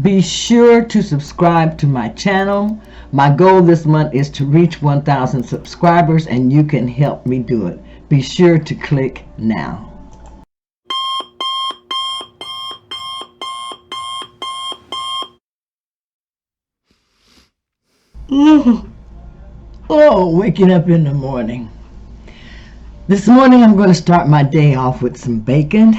Be sure to subscribe to my channel. My goal this month is to reach 1,000 subscribers, and you can help me do it. Be sure to click now. Oh, waking up in the morning. This morning I'm going to start my day off with some bacon.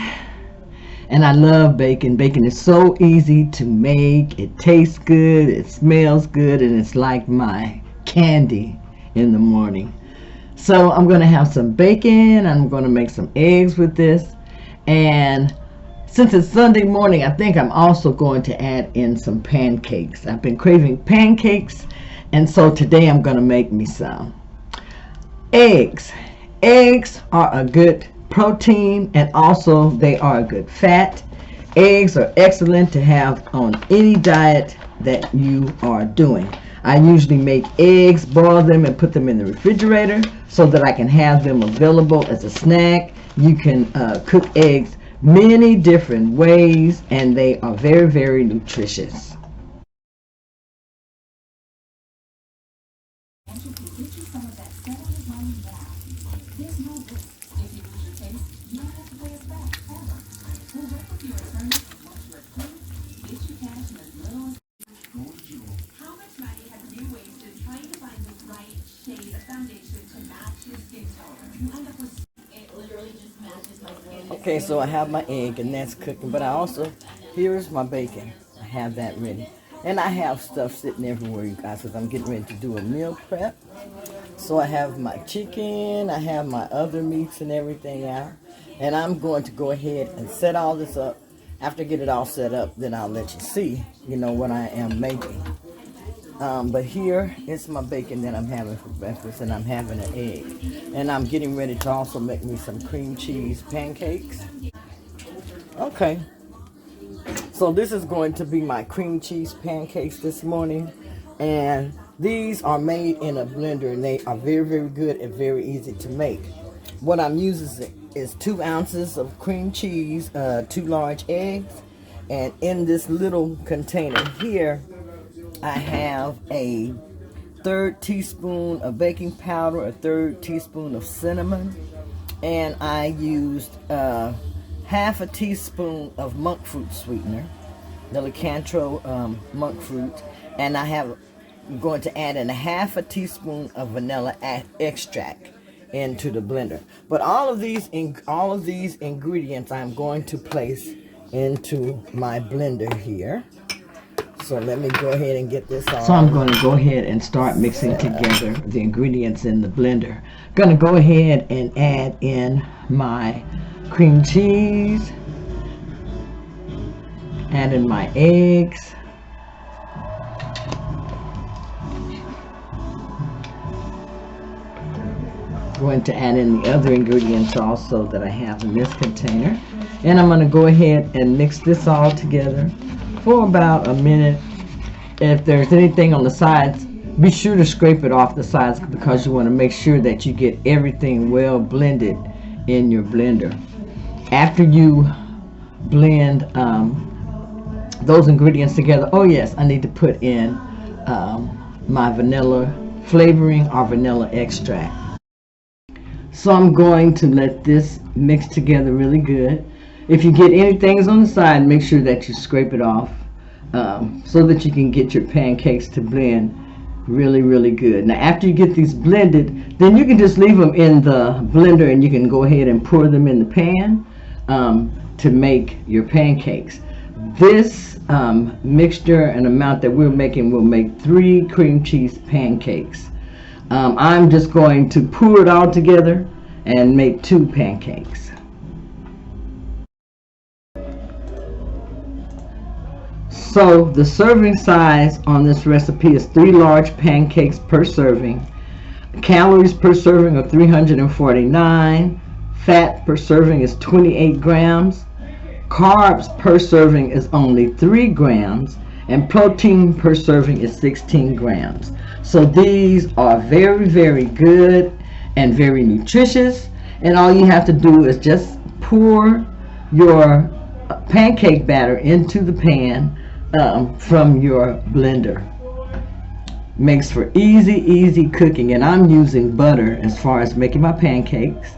And I love bacon. Bacon is so easy to make. It tastes good, it smells good, and it's like my candy in the morning. So I'm going to have some bacon. I'm going to make some eggs with this. And since it's Sunday morning, I think I'm also going to add in some pancakes. I've been craving pancakes, and so today I'm going to make me some. Eggs. Eggs are a good protein, and also they are a good fat. Eggs are excellent to have on any diet that you are doing. I usually make eggs, boil them, and put them in the refrigerator so that I can have them available as a snack. You can cook eggs many different ways, and they are very, very nutritious. Okay, so I have my egg and that's cooking, but I also, here's my bacon. I have that ready. And I have stuff sitting everywhere, you guys, because I'm getting ready to do a meal prep. So I have my chicken, I have my other meats and everything out. And I'm going to go ahead and set all this up. After I get it all set up, then I'll let you see, what I am making. But here is my bacon that I'm having for breakfast, and I'm having an egg. And I'm getting ready to also make me some cream cheese pancakes. Okay. So this is going to be my cream cheese pancakes this morning. And these are made in a blender, and they are very, very good and very easy to make. What I'm using is 2 ounces of cream cheese, 2 large eggs. And in this little container here, I have a 1/3 teaspoon of baking powder, a 1/3 teaspoon of cinnamon, and I used 1/2 teaspoon of monk fruit sweetener, the Lycanthro monk fruit, and I'm going to add in 1/2 teaspoon of vanilla extract into the blender. But all of these ingredients I'm going to place into my blender here. So let me go ahead and get this on. So I'm going to go ahead and start mixing together the ingredients in the blender. I'm going to go ahead and add in my cream cheese, add in my eggs, going to add in the other ingredients also that I have in this container. And I'm going to go ahead and mix this all together for about a minute. If there's anything on the sides, be sure to scrape it off the sides, because you want to make sure that you get everything well blended in your blender. After you blend those ingredients together, oh yes, I need to put in my vanilla flavoring or vanilla extract. So I'm going to let this mix together really good. If you get anything on the side, make sure that you scrape it off so that you can get your pancakes to blend really, really good. Now after you get these blended, then you can just leave them in the blender, and you can go ahead and pour them in the pan to make your pancakes. This mixture and amount that we're making will make 3 cream cheese pancakes. I'm just going to pour it all together and make 2 pancakes. So the serving size on this recipe is 3 large pancakes per serving. Calories per serving are 349. Fat per serving is 28 grams. Carbs per serving is only 3 grams. And protein per serving is 16 grams. So these are very, very good and very nutritious. And all you have to do is just pour your pancake batter into the pan, from your blender. Makes for easy cooking, and I'm using butter as far as making my pancakes.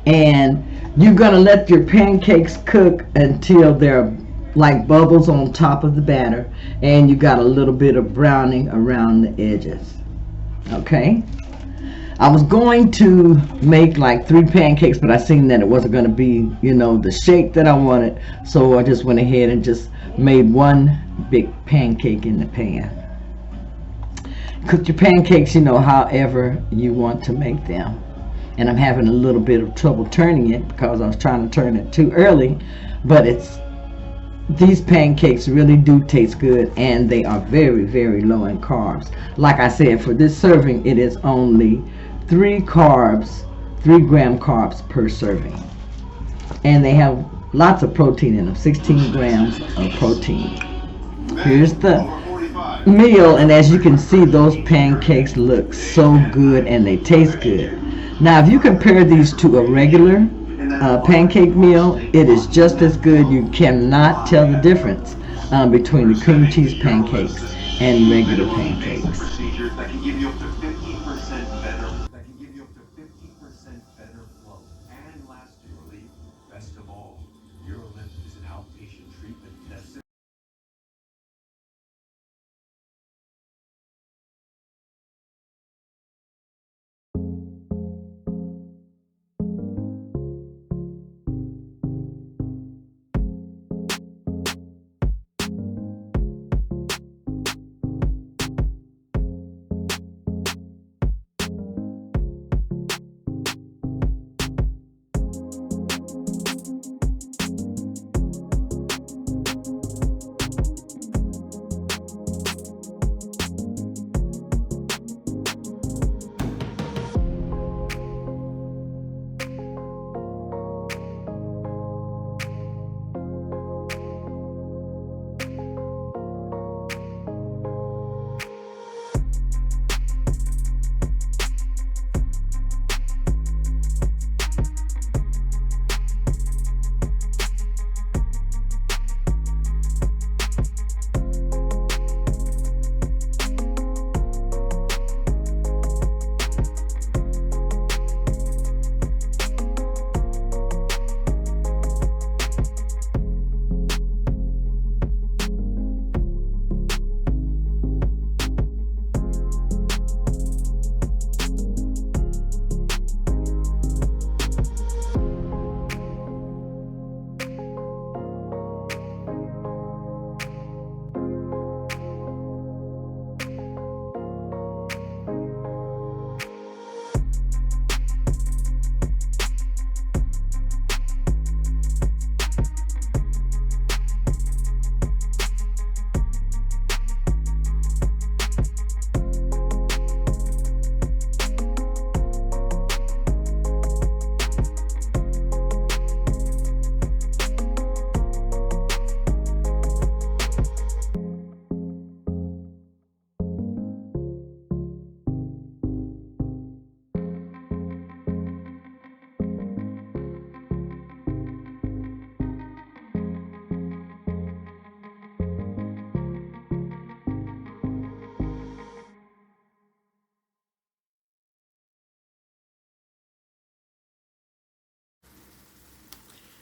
And you're gonna let your pancakes cook until they're like bubbles on top of the batter, and you got a little bit of browning around the edges. Okay, I was going to make like 3 pancakes, but I seen that it wasn't going to be, the shape that I wanted, so I just went ahead and just made 1 big pancake in the pan. Cook your pancakes, however you want to make them. And I'm having a little bit of trouble turning it because I was trying to turn it too early, but these pancakes really do taste good, and they are very low in carbs. Like I said, for this serving, it is only 3 gram carbs per serving. And they have lots of protein in them, 16 grams of protein. Here's the meal, and as you can see, those pancakes look so good and they taste good. Now, if you compare these to a regular pancake meal, it is just as good. You cannot tell the difference between the cream cheese pancakes and regular pancakes.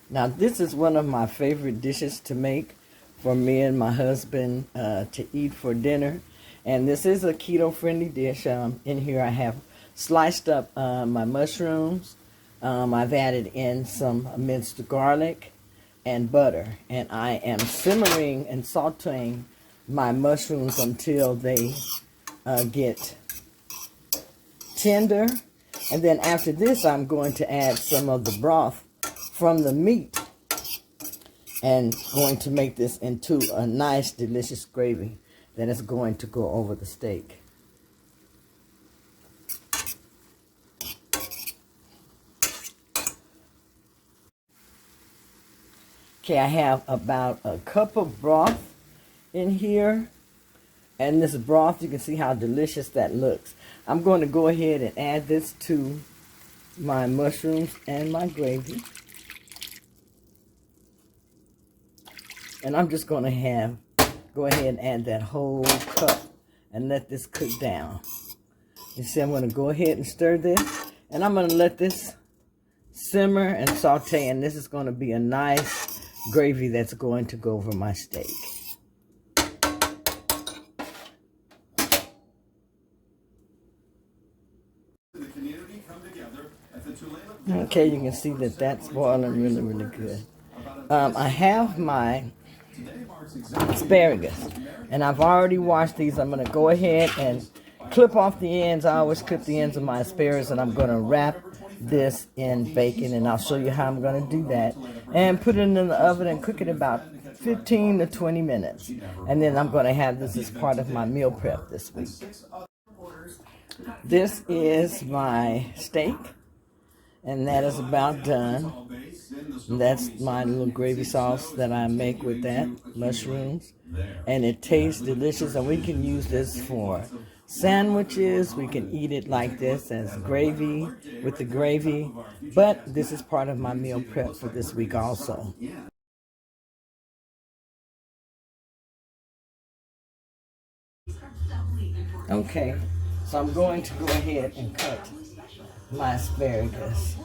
Now, this is one of my favorite dishes to make for me and my husband to eat for dinner. And this is a keto-friendly dish. In here I have sliced up my mushrooms. I've added in some minced garlic and butter. And I am simmering and sauteing my mushrooms until they get tender. And then after this, I'm going to add some of the broth from the meat and going to make this into a nice, delicious gravy that is going to go over the steak. Okay, I have about a cup of broth in here. And this broth, you can see how delicious that looks. I'm going to go ahead and add this to my mushrooms and my gravy. And I'm just going to go ahead and add that whole cup and let this cook down. You see, I'm going to go ahead and stir this, and I'm going to let this simmer and saute, and this is going to be a nice gravy that's going to go over my steak. Okay, you can see that that's boiling really, really good. I have my asparagus, and I've already washed these. I'm going to go ahead and clip off the ends. I always clip the ends of my asparagus, and I'm going to wrap this in bacon, and I'll show you how I'm going to do that. And put it in the oven and cook it about 15 to 20 minutes. And then I'm going to have this as part of my meal prep this week. This is my steak, and that is about done. That's my little gravy sauce that I make with that, mushrooms. And it tastes delicious, and we can use this for sandwiches. We can eat it like this as gravy, with the gravy. But this is part of my meal prep for this week also. Okay, so I'm going to go ahead and cut my asparagus.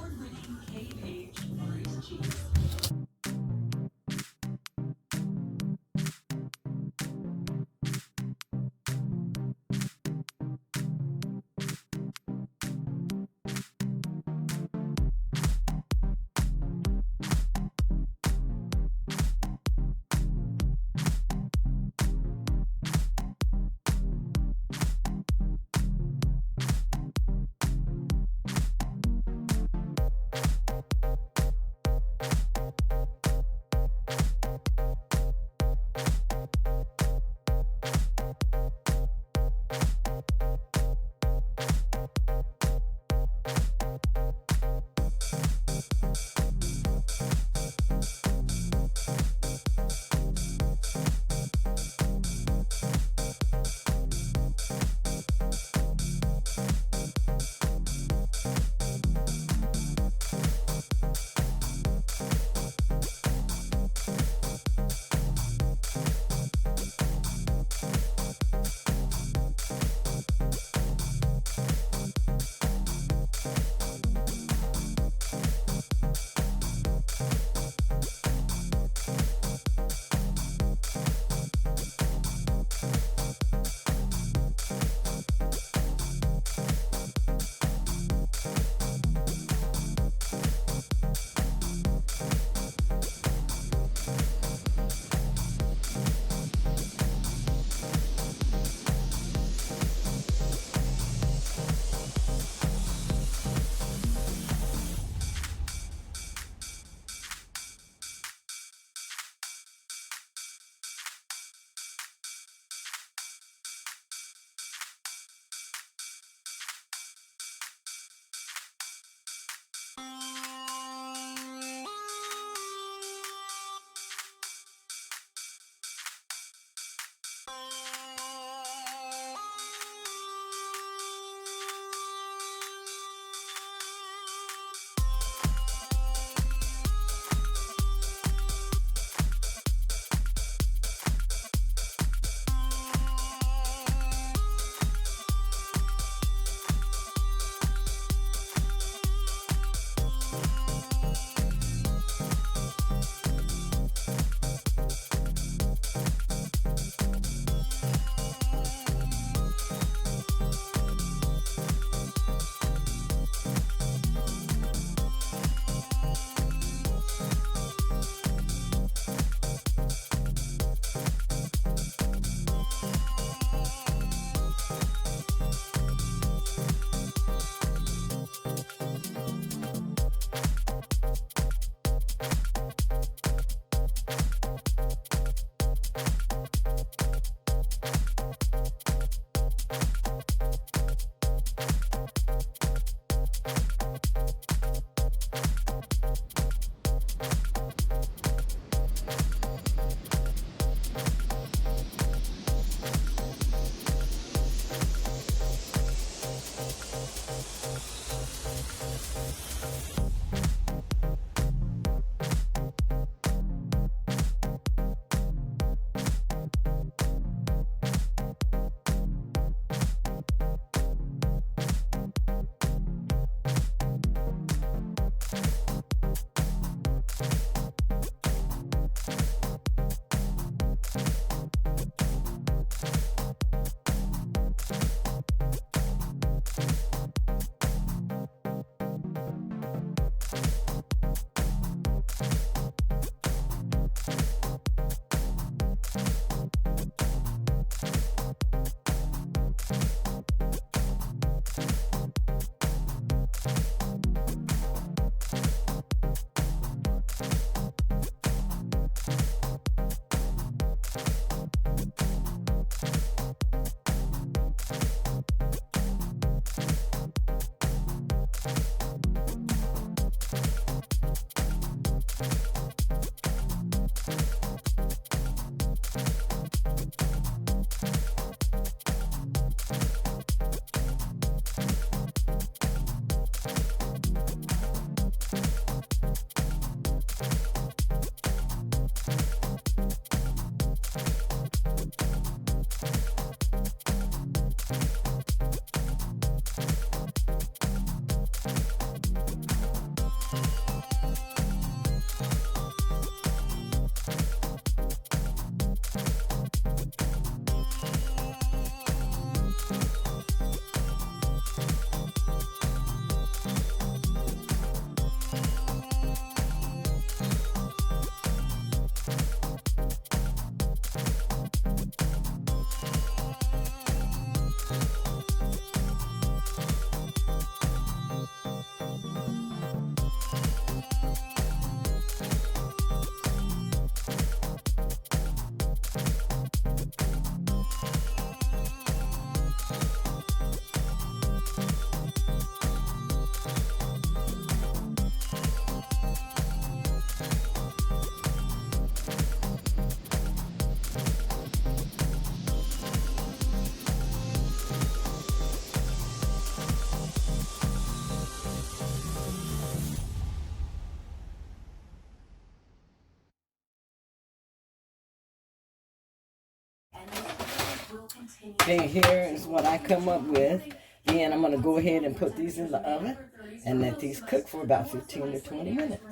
Okay, here is what I come up with. Then I'm going to go ahead and put these in the oven and let these cook for about 15 to 20 minutes.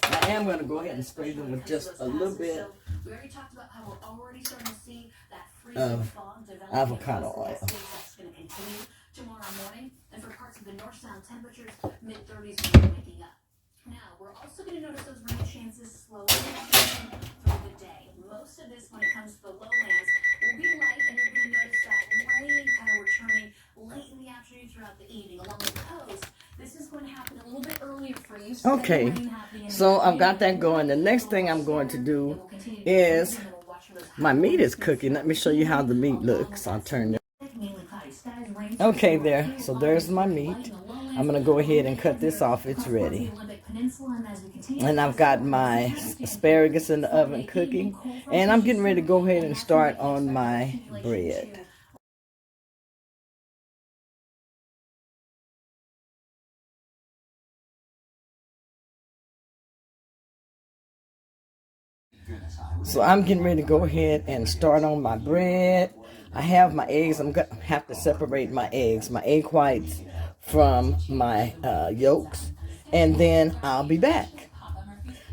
I am going to go ahead and spray them with just a little bit of avocado oil. Tomorrow morning, and for parts of the north south, temperatures mid-30s will be picking up. Now, we're also going to notice those rain chances slowly increasing through the day. Most of this, when it comes to the lowlands, will be light, and you're going to notice that rain kind of returning late in the afternoon throughout the evening. Along the coast, this is going to happen a little bit earlier for you. Okay, so I've got that going. The next thing I'm going to do is my meat is cooking. Let me show you how the meat looks. I'll turn it. Okay, there. So there's my meat. I'm going to go ahead and cut this off. It's ready. And I've got my asparagus in the oven cooking. And I'm getting ready to go ahead and start on my bread. So I'm getting ready to go ahead and start on my bread. I have my eggs. I'm going to have to separate my eggs, my egg whites from my yolks, and then I'll be back.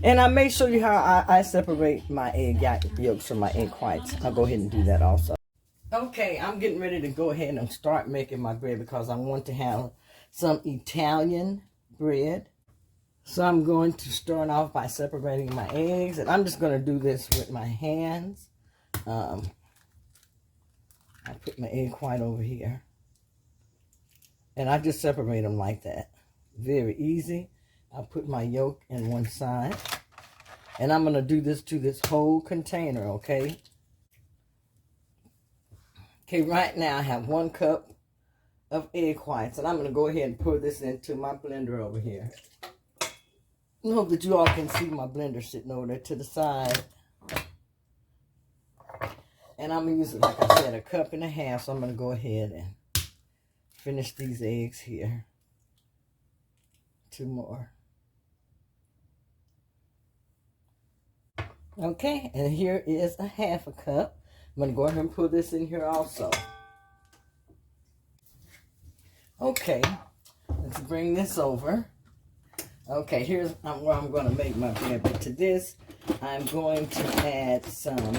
And I may show you how I separate my egg yolks from my egg whites. I'll go ahead and do that also. Okay, I'm getting ready to go ahead and start making my bread because I want to have some Italian bread. So I'm going to start off by separating my eggs, and I'm just going to do this with my hands. I put my egg white over here, and I just separate them like that. Very easy. I'll put my yolk in one side, and I'm going to do this to this whole container, okay? Okay, right now I have 1 cup of egg whites, and I'm going to go ahead and pour this into my blender over here. I hope that you all can see my blender sitting over there to the side. And I'm going to use it, like I said, 1.5 cups. So I'm going to go ahead and finish these eggs here. 2 more. Okay, and here is 1/2 cup. I'm going to go ahead and put this in here also. Okay, let's bring this over. Okay, here's where I'm going to make my bread. But to this, I'm going to add some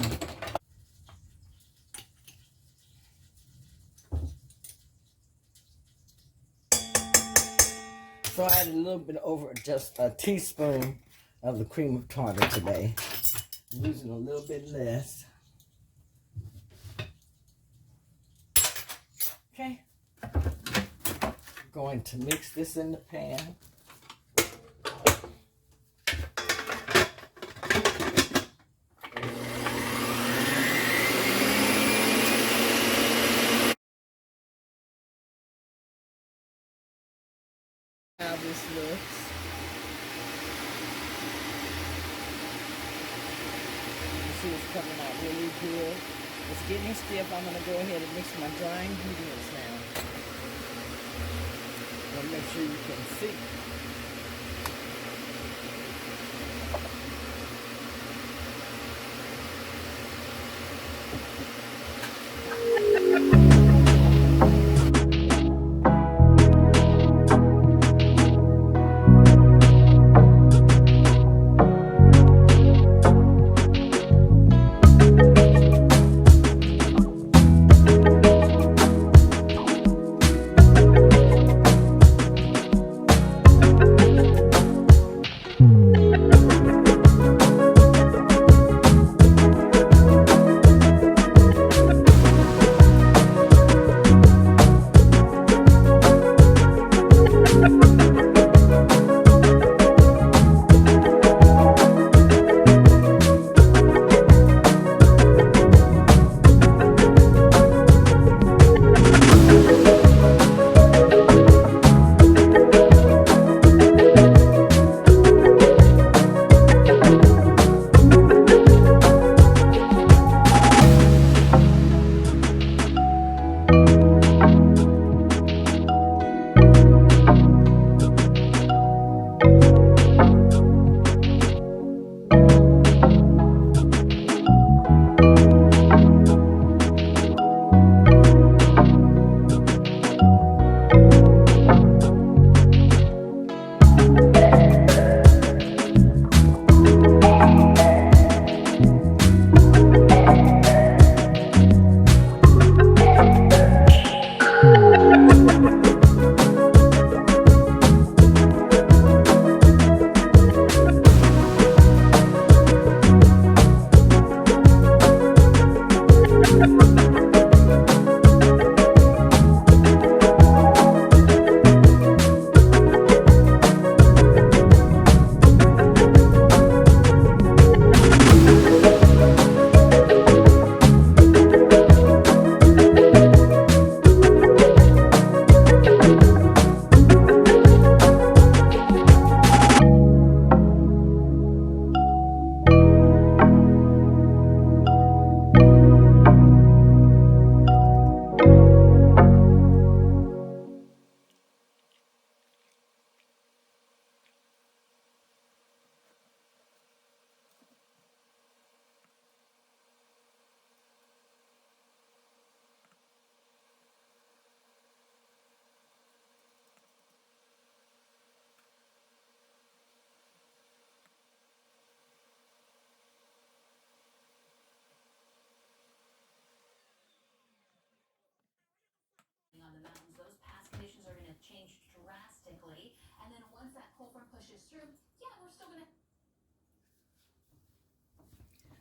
so I added a little bit over just a teaspoon of the cream of tartar today. I'm using a little bit less. Okay. Going to mix this in the pan. How this looks. You see it's coming out really good. It's getting stiff. I'm going to go ahead and mix my dry ingredients now. I'm going to make sure you can see.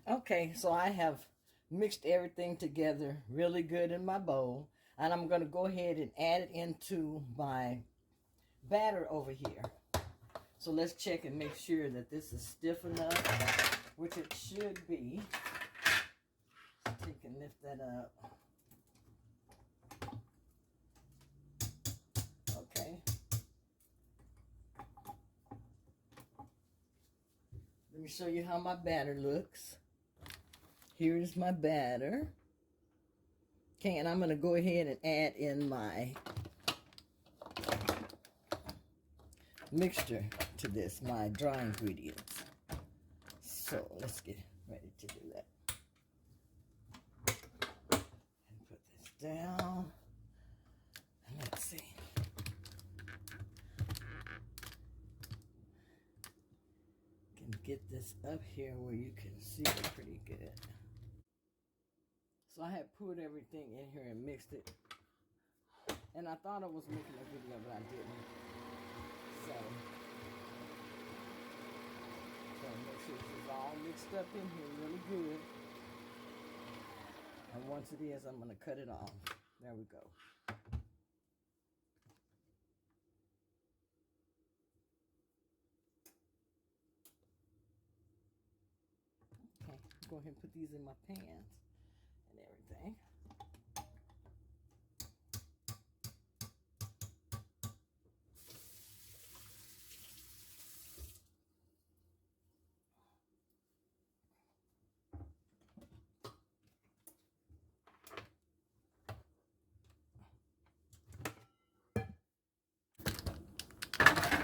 Okay, so I have mixed everything together really good in my bowl. And I'm going to go ahead and add it into my batter over here. So let's check and make sure that this is stiff enough, which it should be. So you can lift that up. Okay. Let me show you how my batter looks. Here is my batter. Okay, and I'm going to go ahead and add in my mixture to this, my dry ingredients. So let's get ready to do that. And put this down. And let's see. Can get this up here where you can see it pretty good. So I had put everything in here and mixed it. And I thought I was making a video, but I didn't. So make sure this is all mixed up in here really good. And once it is, I'm going to cut it off. There we go. Okay, go ahead and put these in my pans and everything.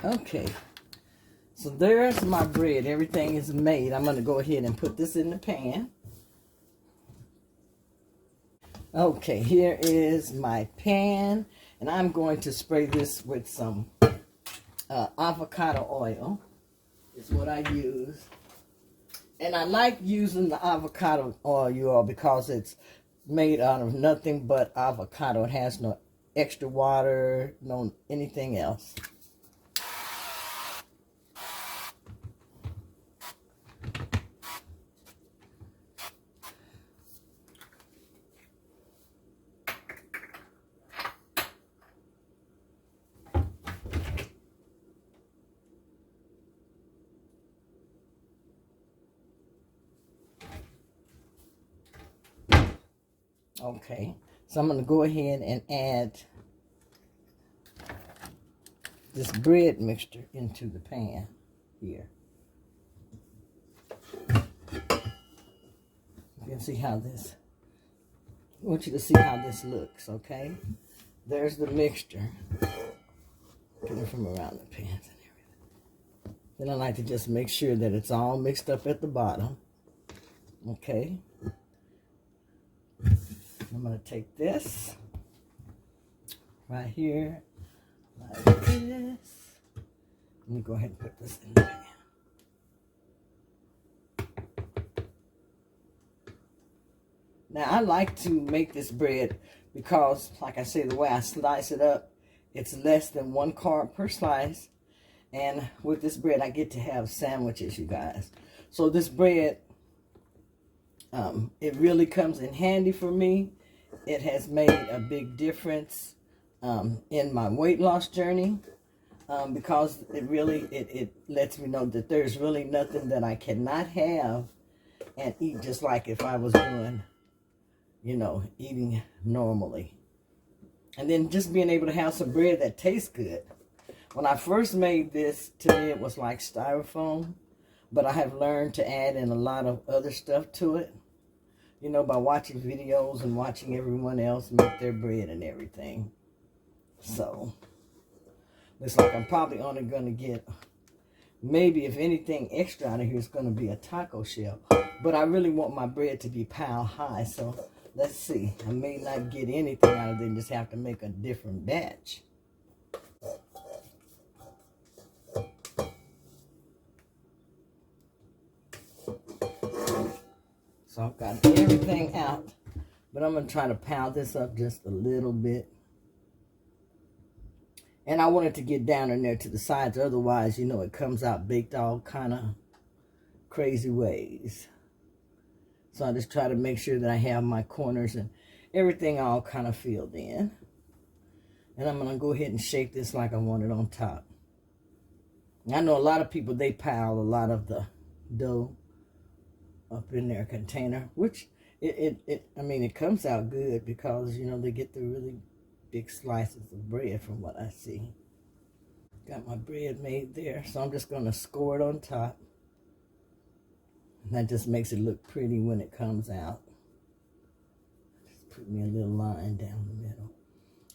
Okay, so there's my bread. Everything is made. I'm going to go ahead and put this in the pan. Okay, here is my pan, and I'm going to spray this with some avocado oil. Is what I use. And I like using the avocado oil, you all, because it's made out of nothing but avocado. It has no extra water, no anything else. Okay, so I'm going to go ahead and add this bread mixture into the pan here. You can see how this, I want you to see how this looks, okay? There's the mixture. Get it from around the pans and everything. Then I like to just make sure that it's all mixed up at the bottom. Okay. I'm going to take this right here, like this. Let me go ahead and put this in the pan. Now, I like to make this bread because, like I say, the way I slice it up, it's less than 1 carb per slice. And with this bread, I get to have sandwiches, you guys. So this bread, it really comes in handy for me. It has made a big difference in my weight loss journey because it lets me know that there's really nothing that I cannot have and eat just like if I was doing, you know, eating normally. And then just being able to have some bread that tastes good. When I first made this, to me it was like styrofoam, but I have learned to add in a lot of other stuff to it. You know, by watching videos and watching everyone else make their bread and everything. So, looks like I'm probably only going to get, maybe if anything extra out of here is going to be a taco shell. But I really want my bread to be pile high. So, let's see. I may not get anything out of it and just have to make a different batch. So I've got everything out, but I'm going to try to pound this up just a little bit. And I want it to get down in there to the sides, otherwise, you know, it comes out baked all kind of crazy ways. So I just try to make sure that I have my corners and everything all kind of filled in. And I'm going to go ahead and shape this like I want it on top. I know a lot of people, they pile a lot of the dough up in their container, which I mean, it comes out good because, you know, they get the really big slices of bread from what I see. Got my bread made there, so I'm just going to score it on top. And that just makes it look pretty when it comes out. Just put me a little line down the middle.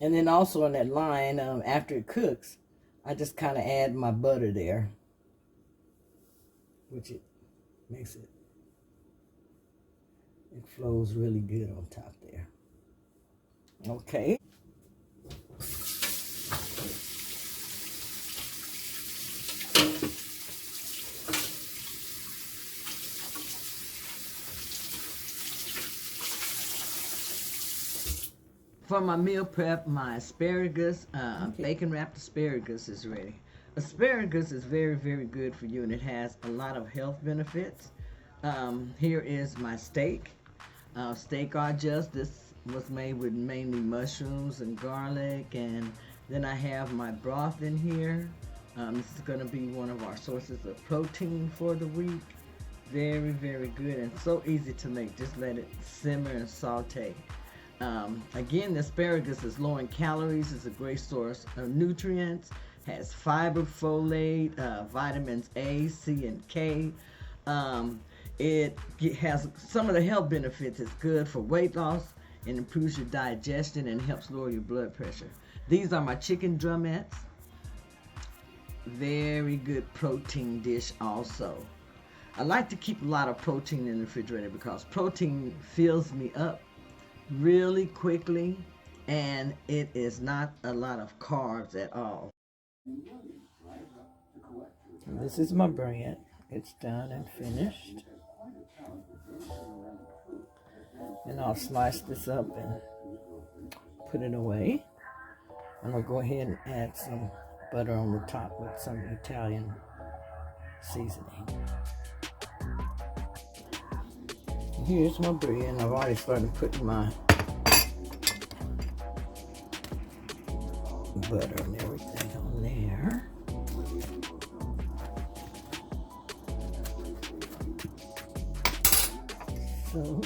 And then also in that line, after it cooks, I just kind of add my butter there, which it makes it flows really good on top there. Okay. For my meal prep, my asparagus, bacon wrapped asparagus is ready. Asparagus is very, very good for you, and it has a lot of health benefits. Here is my steak. Steak au jus. This was made with mainly mushrooms and garlic, and then I have my broth in here. This is going to be one of our sources of protein for the week. Very, very good and so easy to make. Just let it simmer and saute. Again, the asparagus is low in calories. It's a great source of nutrients. Has fiber, folate, vitamins A, C, and K. It has some of the health benefits. It's good for weight loss and improves your digestion and helps lower your blood pressure. These are my chicken drumettes. Very good protein dish also. I like to keep a lot of protein in the refrigerator because protein fills me up really quickly, and it is not a lot of carbs at all. This is my bread. It's done and finished. And I'll slice this up and put it away. I'm going to go ahead and add some butter on the top with some Italian seasoning. Here's my bread, and I've already started putting my butter and everything on there. So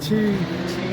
cheese.